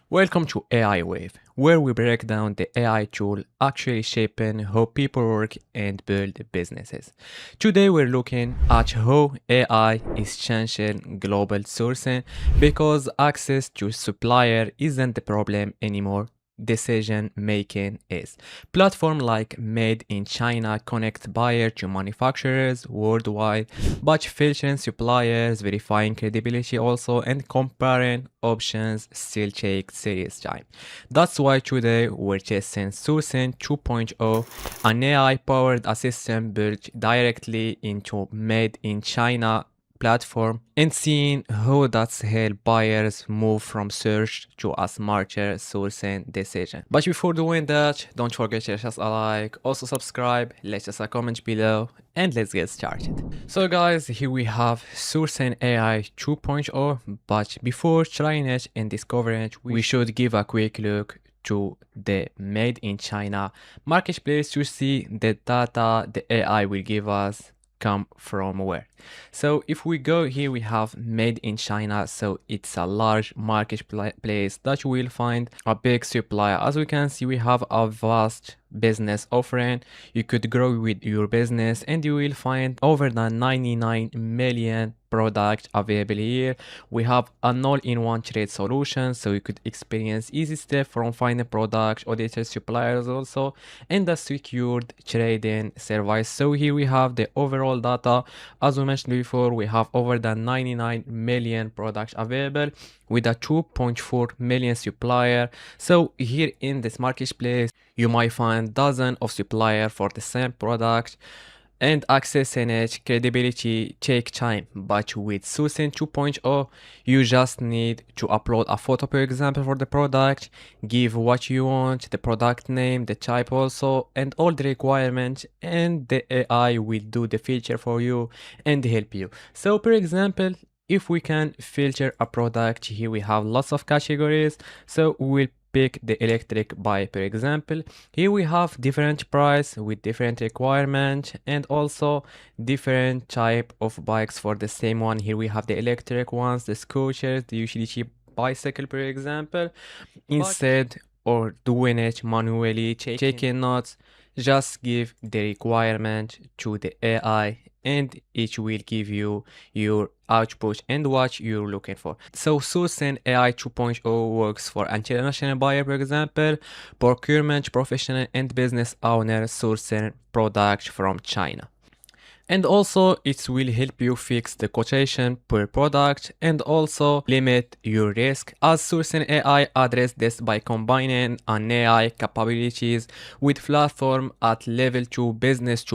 Welcome to AI Wave, where we break down the AI tool actually shaping how people work and build businesses. Today we're looking at how AI is changing global sourcing because access to supplier isn't the problem anymore. Decision making is. Platforms like Made in China connect buyers to manufacturers worldwide, but filtering suppliers, verifying credibility also, and comparing options still take serious time. That's why today we're testing Sourcing 2.0, an AI-powered assistant built directly into Made in China platform and seeing how that's help buyers move from search to a smarter sourcing decision. But before doing that, don't forget to just a like, also subscribe, let us a comment below, and let's get started. So guys, here we have Sourcing AI 2.0, but before trying it and discovering it, we should give a quick look to the Made in China marketplace to see the data the AI will give us come from where. So if we go here, we have Made in China, so it's a large marketplace that you will find a big supplier. As we can see, we have a vast business offering. You could grow with your business and you will find over than 99 million products available here. We have an all-in-one trade solution, so you could experience easy step from finding products, audited suppliers also, and a secured trading service. So here we have the overall data. As we mentioned before, we have over than 99 million products available with a 2.4 million supplier. So here in this marketplace, you might find dozens of suppliers for the same product, and accessing it credibility take time. But with Sourcing 2.0, you just need to upload a photo, for example, for the product, give what you want, the product name, the type also, and all the requirements, and the AI will do the filter for you and help you. So for example, if we can filter a product, here we have lots of categories, so we'll pick the electric bike, for example. Here we have different price with different requirement and also different type of bikes for the same one. Here we have the electric ones, the scooters, the utility bicycle, for example. Instead or doing it manually, taking notes, just give the requirement to the AI and it will give you your output and what you're looking for. So Sourcing AI 2.0 works for international buyer, for example, procurement professional and business owner sourcing product from China. And also it will help you fix the quotation per product and also limit your risk, as Sourcing AI address this by combining an AI capabilities with platform at level to business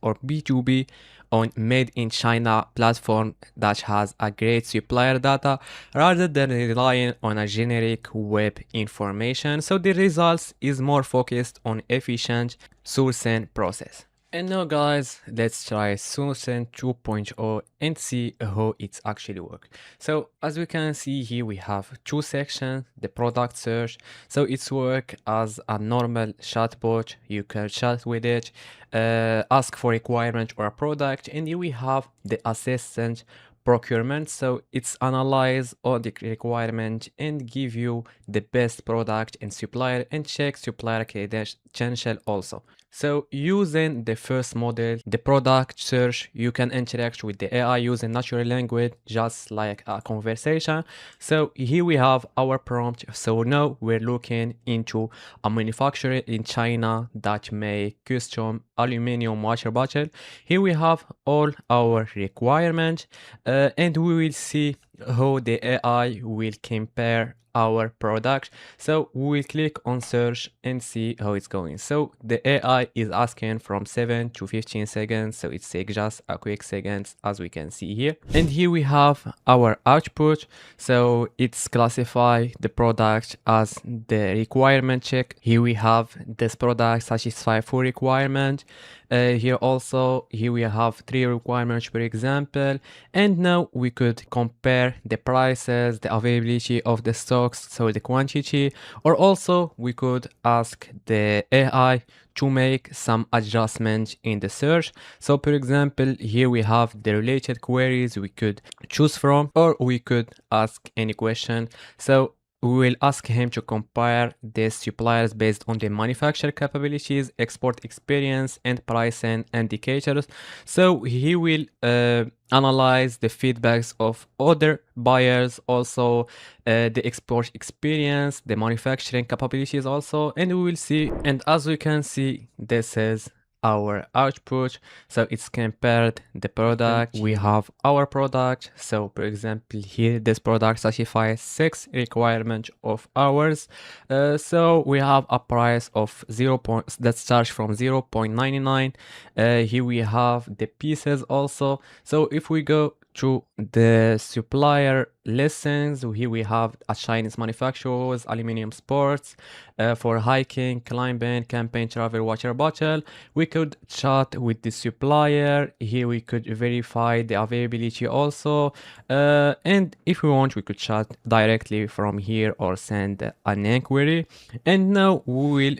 or B2B on Made in China platform that has a great supplier data rather than relying on a generic web information. So the results is more focused on efficient sourcing process. And now guys, let's try Sourcing 2.0 and see how it's actually works. So as we can see here, we have two sections, the product search. So it's work as a normal chatbot. You can chat with it, ask for requirement or a product, and here we have the assistant procurement. So it's analyze all the requirement and give you the best product and supplier and check supplier credential also. So using the first model, the product search, you can interact with the AI using natural language, just like a conversation. So here we have our prompt. So now we're looking into a manufacturer in China that make custom aluminum water bottle. Here we have all our requirements and we will see how the AI will compare our product. So we will click on search and see how it's going. So the AI is asking from 7 to 15 seconds, so it takes just a quick seconds, as we can see here. And here we have our output. So it's classify the product as the requirement check. Here we have this product satisfy full requirement. Here we have 3 requirements, for example, and now we could compare the prices, the availability of the stocks, so the quantity, or also we could ask the AI to make some adjustments in the search. So for example, here we have the related queries we could choose from, or we could ask any question. So we will ask him to compare the suppliers based on the manufacturer capabilities, export experience, and pricing indicators. So he will analyze the feedbacks of other buyers, also the export experience, the manufacturing capabilities also, and we will see. And as we can see, this is our output. So it's compared the product. We have our product. So for example, here this product satisfies 6 requirements of ours. So we have a price of 0. That starts from 0.99. Here we have the pieces also. So if we go to the supplier listings, here we have a Chinese manufacturers, aluminum sports, for hiking, climbing, campaign, travel, water bottle. We could chat with the supplier. Here we could verify the availability also. And if we want, we could chat directly from here or send an inquiry. And now we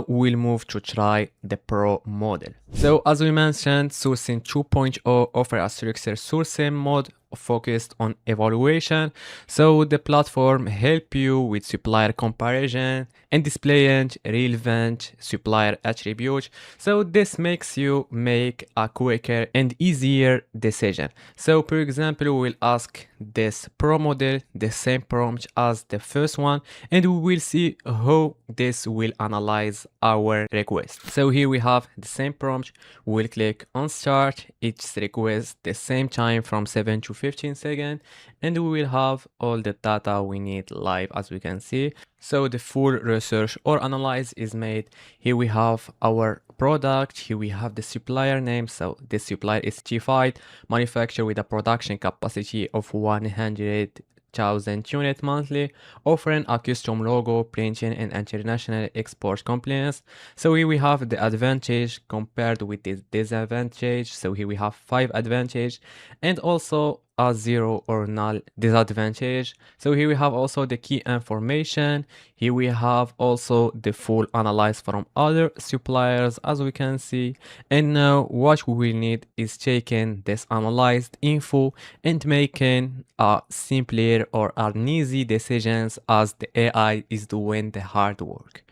will move to try the Pro model. So as we mentioned, Sourcing 2.0 offers a structured sourcing mode focused on evaluation. So the platform help you with supplier comparison and displaying relevant supplier attributes. So this makes you make a quicker and easier decision. So for example, we will ask this Pro model the same prompt as the first one, and we will see how this will analyze our request. So here we have the same prompt. We'll click on start each request the same time from 7 to 15 seconds, and we will have all the data we need live, as we can see. So the full research or analyze is made. Here we have our product. Here we have the supplier name. So this supplier is certified manufacturer with a production capacity of 100,000 units monthly, offering a custom logo, printing, and international export compliance. So here we have the advantage compared with the disadvantage. So here we have 5 advantage and also a 0 or null disadvantage. So here we have also the key information. Here we have also the full analyze from other suppliers, as we can see. And now what we will need is taking this analyzed info and making a simpler or an easy decisions, as the AI is doing the hard work.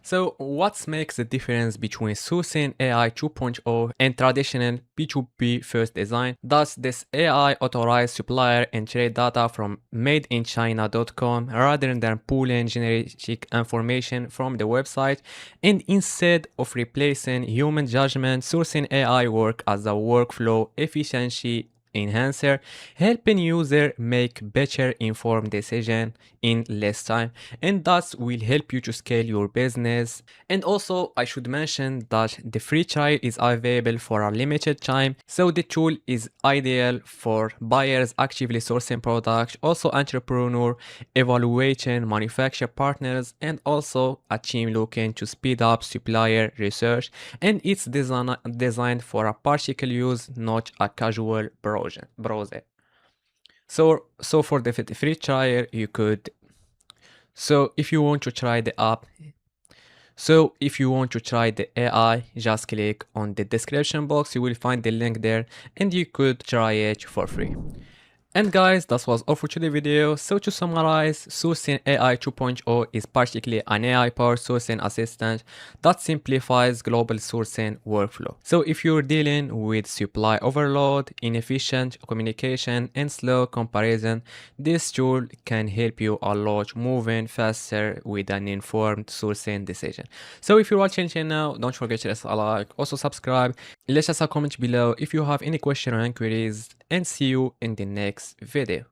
So what makes the difference between SourcingAI 2.0 and traditional P2P first design? Does this AI authorize supplier and trade data from madeinchina.com rather than pulling generic information from the website? And instead of replacing human judgment, SourcingAI work as a workflow efficiency enhancer, helping user make better informed decision in less time, and thus will help you to scale your business. And also I should mention that the free trial is available for a limited time, so the tool is ideal for buyers actively sourcing products, also entrepreneur evaluating manufacturer partners, and also a team looking to speed up supplier research. And it's designed for a practical use, not a casual browser. So for the free trial, you could, so if you want to try the app, so if you want to try the AI, just click on the description box. You will find the link there and you could try it for free. And guys, that was all for today's video. So to summarize, SourcingAI 2.0 is particularly an AI-powered sourcing assistant that simplifies global sourcing workflow. So if you're dealing with supply overload, inefficient communication, and slow comparison, this tool can help you a lot moving faster with an informed sourcing decision. So if you're watching now, don't forget to press a like, also subscribe, let us a comment below if you have any question or inquiries, and see you in the next video.